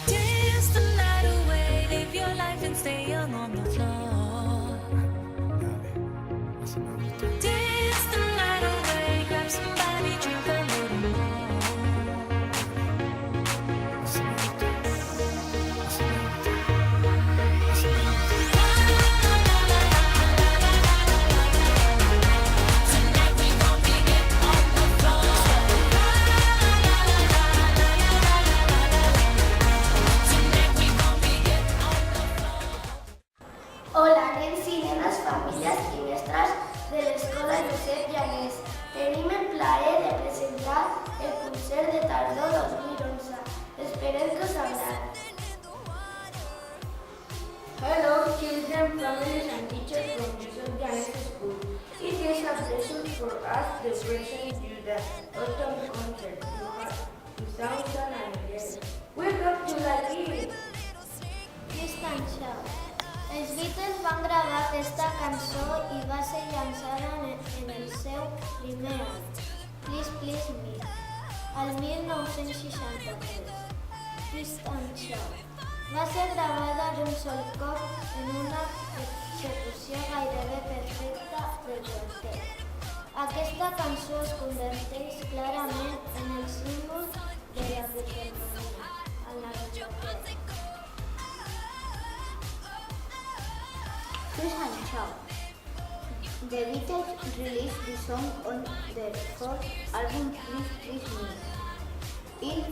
Dance the night away, live your life and stay young on the floor. Dance the night away, grab somebody, drink a little more. Tonight we gon' be it on the floor. Tonight we gon' be it on the floor. Hola, nens i nenes, famílies i mestres de l'Escola Josep Llanés. Tenim el plaer de presentar el concert de tardor 2011. Esperem que us agradi. Hello, children, families and teachers from Josep Llanés School. It is a pleasure for us to present you the autumn concert 2011. We hope you like it. Distant Shout. Els Beatles van gravar aquesta cançó i va ser llançada en el seu primer any, Please Please Me, al 1963. Distant Shout. Va ser gravada d'un sol cop en una execució gairebé perfecta del quartet. Aquesta cançó es converteix clarament en el símbol de la Beatlemania a la biblioteca. Chris and Shout. The Beatles released the song on their fourth album Please Please Me in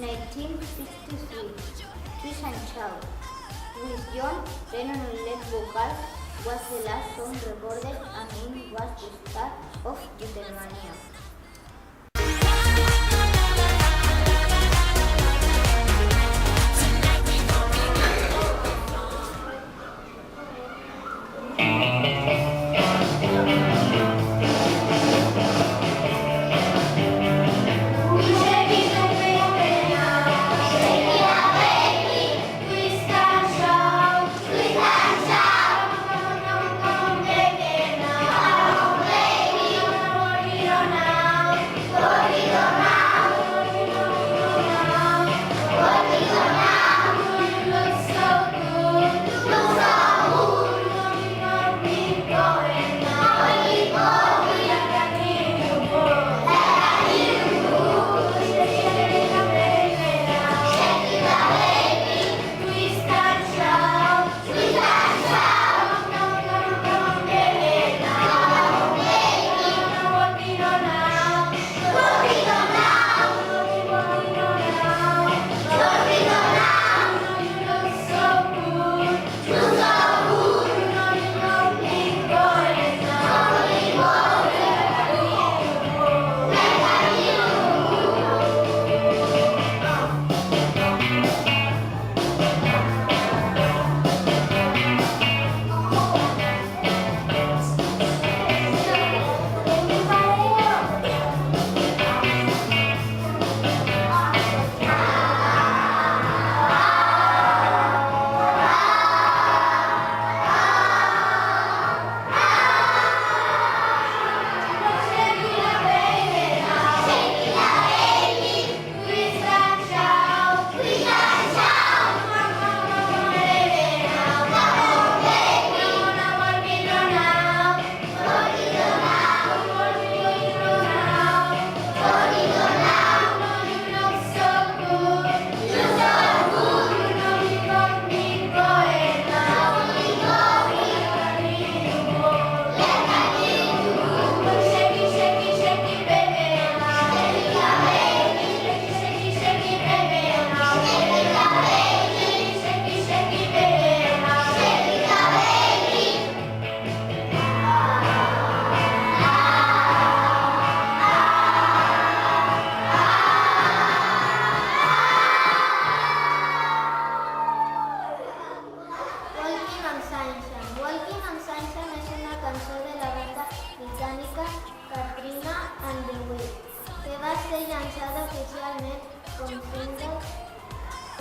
1963. Chris and Shout, with John Lennon on lead vocals, was the last song recorded and it was the start of Beatlemania. Tonight we gon' be it on the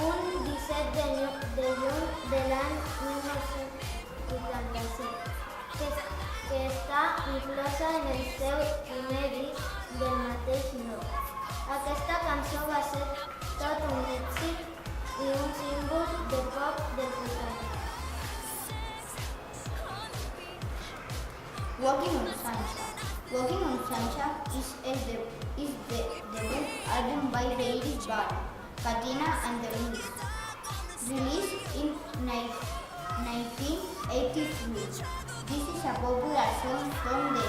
un 17 de juny de l'any 1987, que està inclosa en el seu primer disc del mateix nom. Aquesta cançó va ser tot un èxit i Walking on Sunshine. Walking on Sunshine is the debut album by the Irish band Katina and the Winds, released in 1983. This is a popular song from the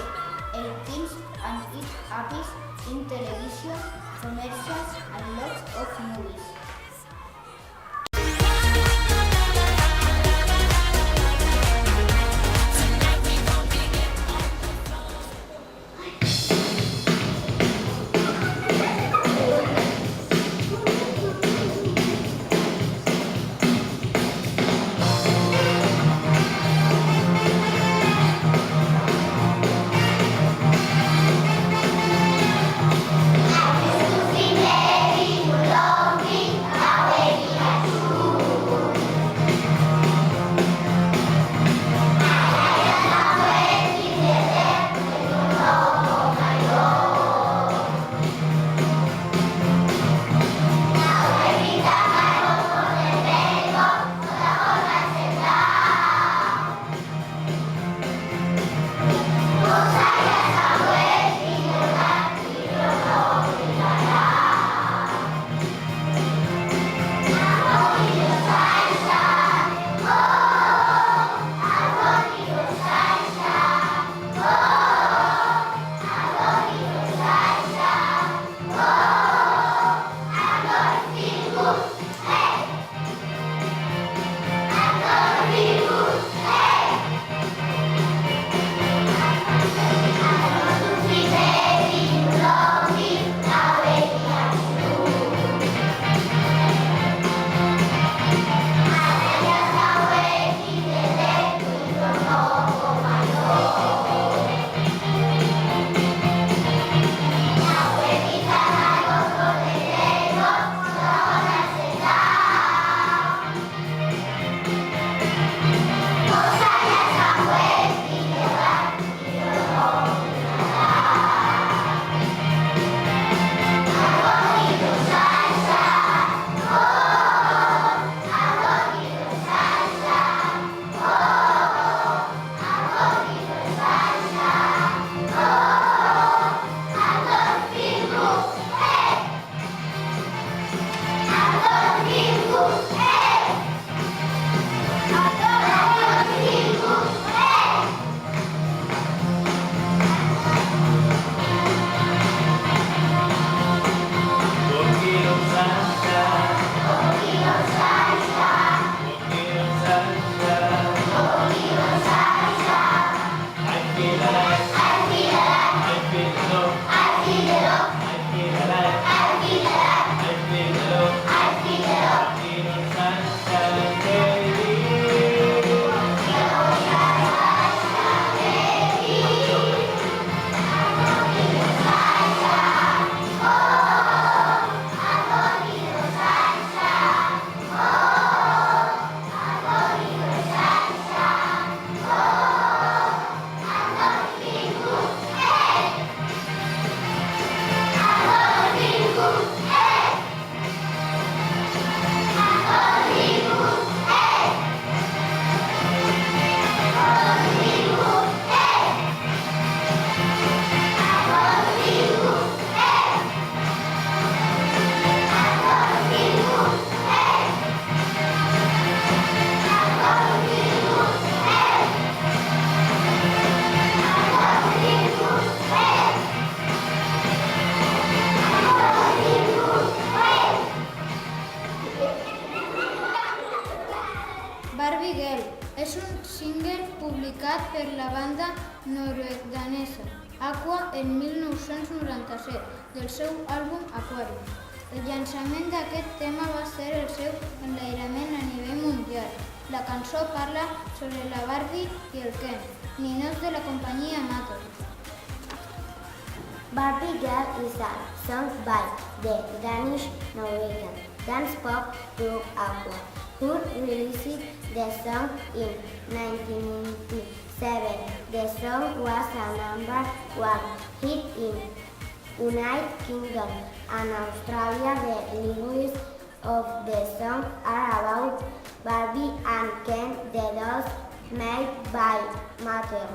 80s and it appears in television, commercials and lots of movies. Barbie Girl és un single publicat per la banda norueganesa Aqua en 1997 del seu àlbum Aquarium. El llançament d'aquest tema va ser el seu enlairament a nivell mundial. La cançó parla sobre la Barbie i el Ken, ninots de la companyia Mattel. Barbie Girl is a song by the Danish-Norwegian dance pop group Aqua, who released the song in 1997. The song was a #1 hit in United Kingdom and Australia. The lyrics of the song are about Barbie and Ken, the dolls made by Mattel.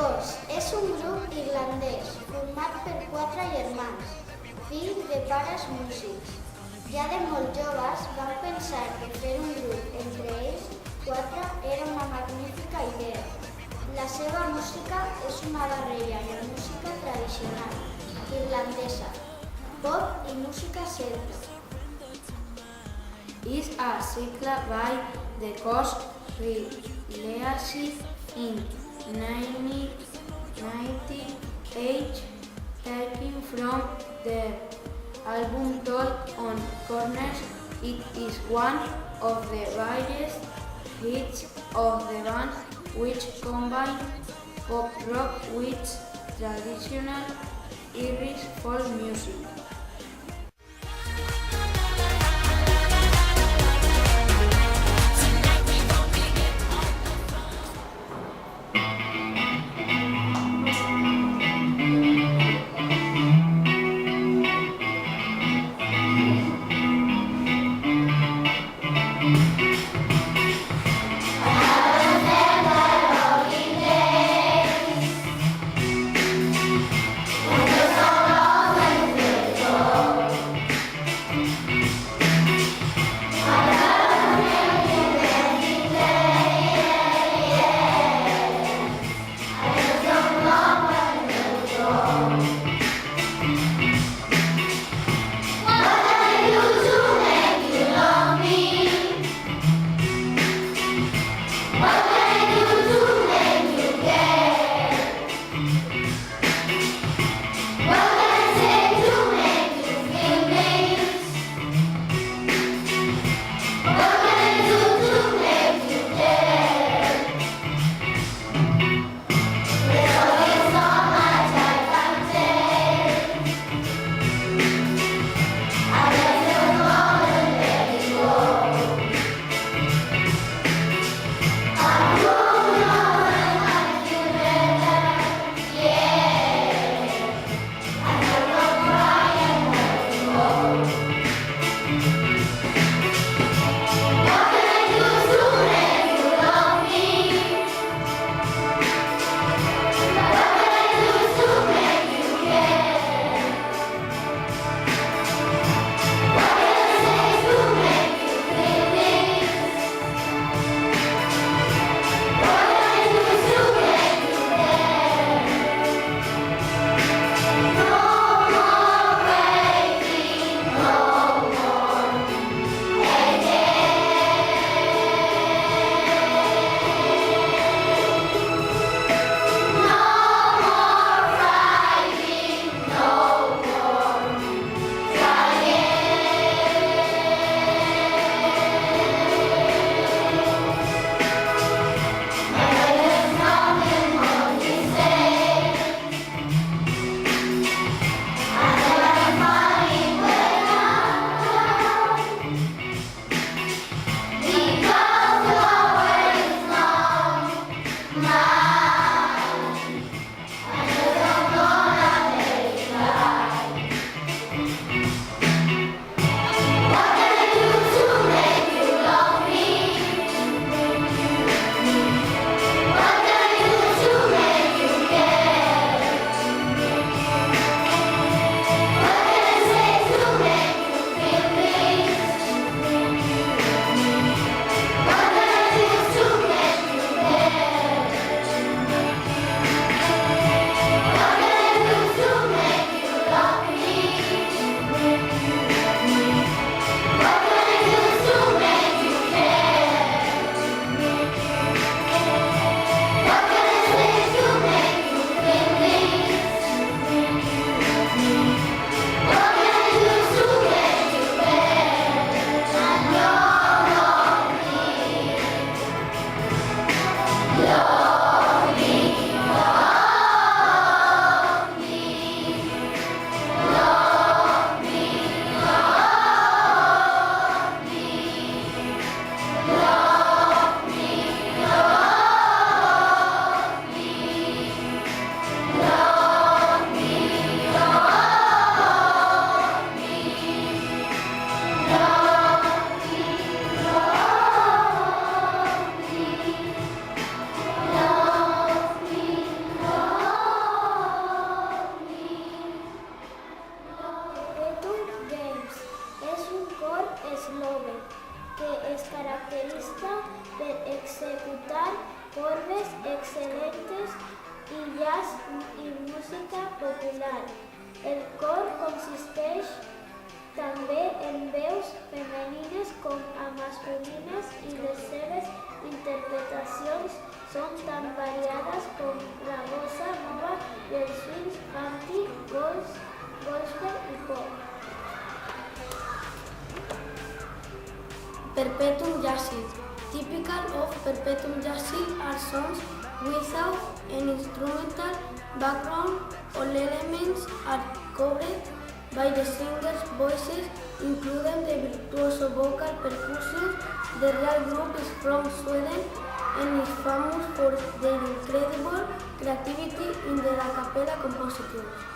Cos és un grup irlandès format per 4 germans, fills de pares músics. Ja de molt joves van pensar que fer un grup entre ells 4 era una magnífica idea. La seva música és una barreja de música tradicional irlandesa, pop i música celta. Is a cycle by the Cos released in 1998, taken from the album Talk on Corners. It is one of the biggest hits of the band, which combine pop rock with traditional Irish folk music. i música popular. El cor consisteix també en veus femenines com a masculines i les seves interpretacions són tan variades com la bossa nova i els swings funky, gospel i pop. Perpetuum Jazzil. Typical of Perpetuum Jazzil are songs without an instrumental background. All elements are covered by the singer's voices, including the virtuoso vocal percussion. The real group is from Sweden and is famous for their incredible creativity in their a cappella compositions.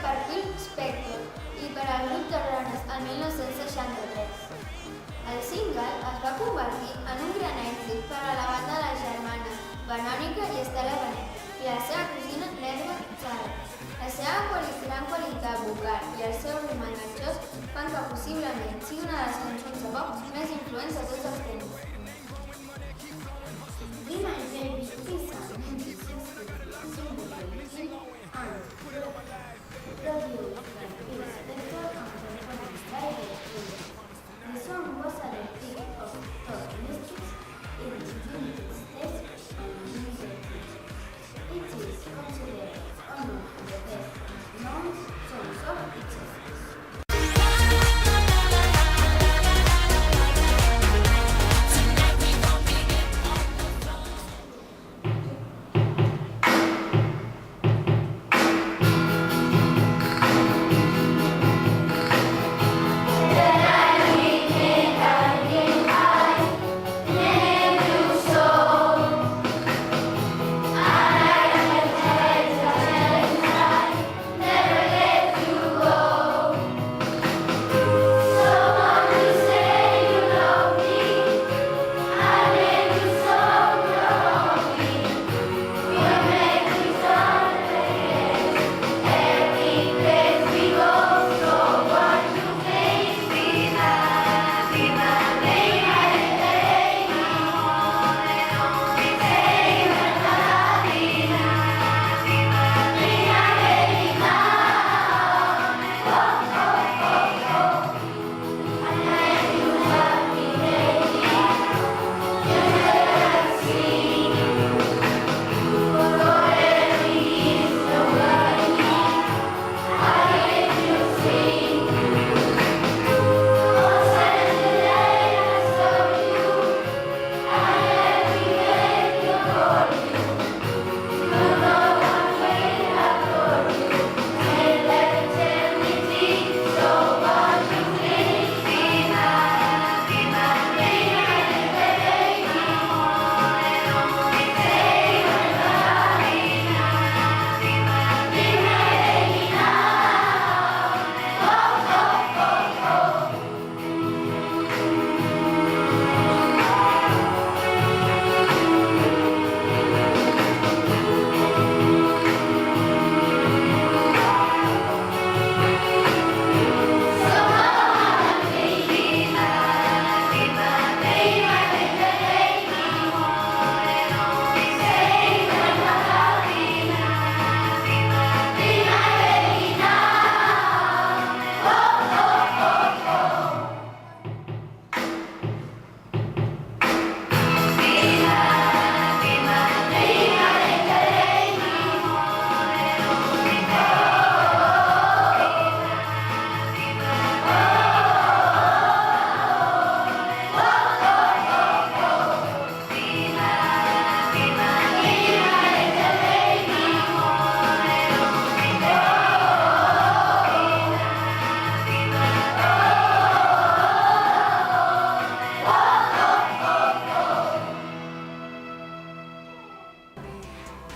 per Phil Spector i per al grup de Runes el 1963. El single es va convertir en un gran èxit per a la banda de les germanes Verònica i Estela Benet i la seva cosina Nerva Chara. La seva gran qualitat vocal i el seu ritme enganxós fan que possiblement sigui una de les cançons de pop més influents de tots els temps. Be My Baby is a 1963 single written and produced by Phil Spector and performed by the Killers. The song was at the peak of top lists in the United States and United Kingdom. It is considered one of the best known songs of its era.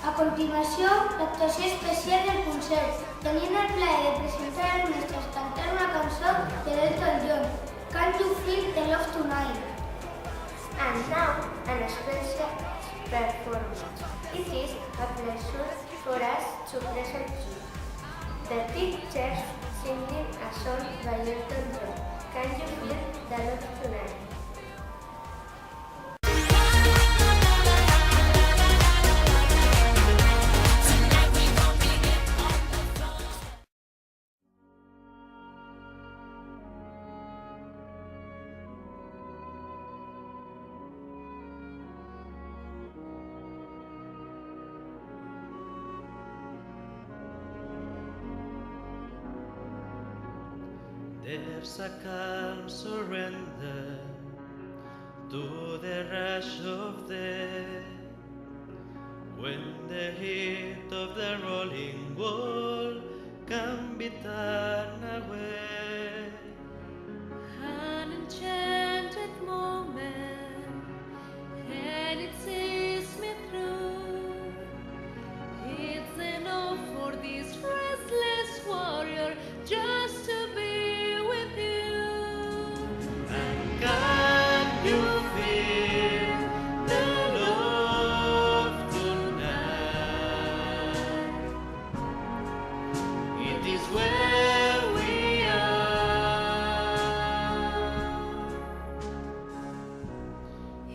A continuació, l'actuació especial del concert. Tenien el plaer de presentar als mestres cantar una cançó de l'Elton John, Can You Feel the Love Tonight? And now, an special performance. It is a pleasure for us to present you the teachers singing a song by Elton John, Can You Feel the Love Tonight? There's a calm surrender to the rush of day, when the heat of the rolling wall can be turned away. An enchanted moment, and it sees me through. It's enough for this restless world. is where we are.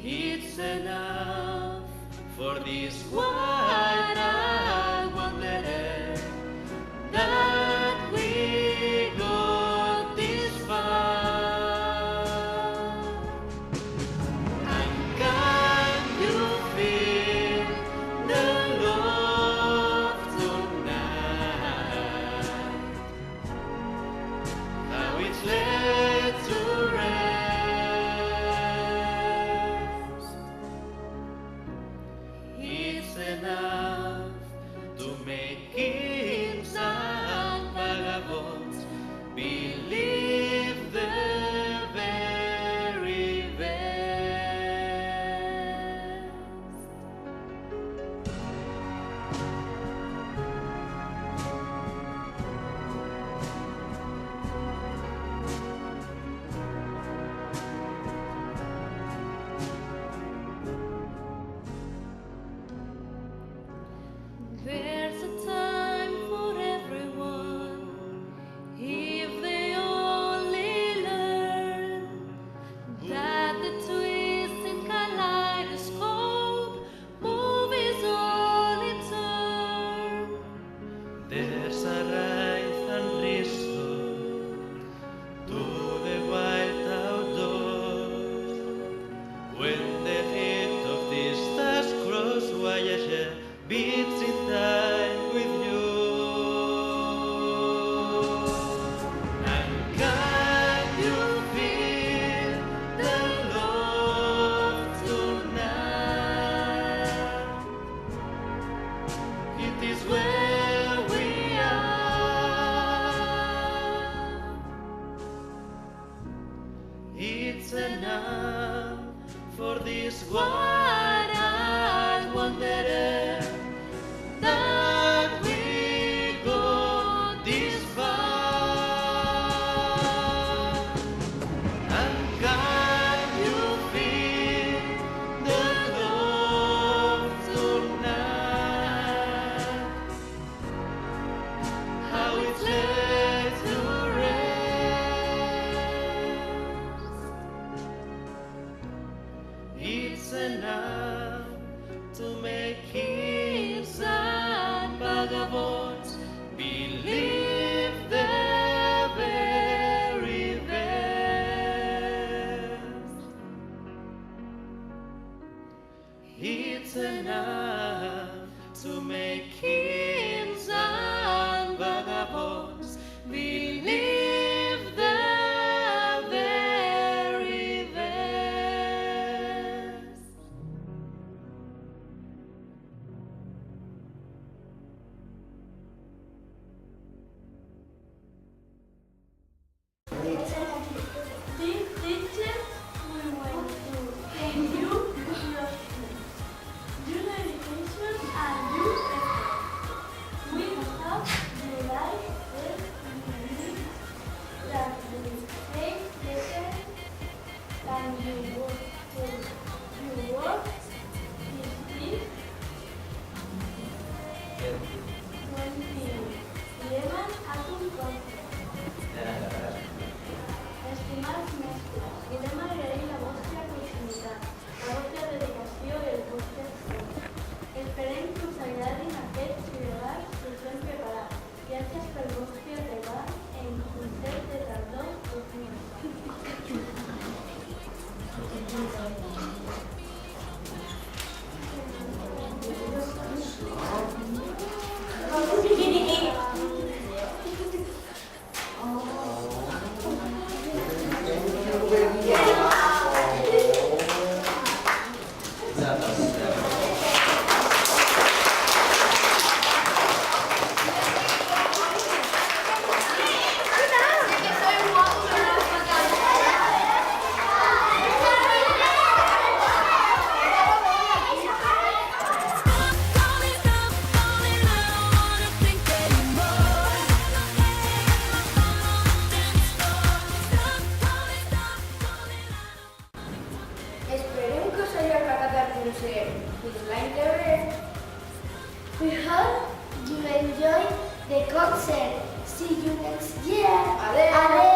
It's enough for this wide wanderer that we got this far. And can you feel the love tonight? How it's laid to rest. It's enough to make kings and vagabonds believe the very best. There's a time for everyone if they only learn that the twisting kaleidoscope movies only turn. There's a right and reason to the wild outdoors. When the heat of this stars cross Voyager beats in time with you. And can you feel the love tonight? It is where we are. It's enough for this wide-eyed wanderer that we got this far. And can you feel the love tonight? How it's laid to rest. It's enough to make kings and vagabonds believe the very best. It's enough to make kings and vagabonds believe the very best. Dear teacher, we want to thank you for your dedication and your effort. We hope you like it that you take lessons and you work is this 2011 a sus Estimats mestres, volem agrair la vostra proximitat, la vostra dedicació i el vostre esforç. Esperem que us agradin aquests regals que us hem preparat. Gràcies pel vostre regal en concert de tardor 'We hope you enjoy the concert. See you next year. Adeu. Adeu.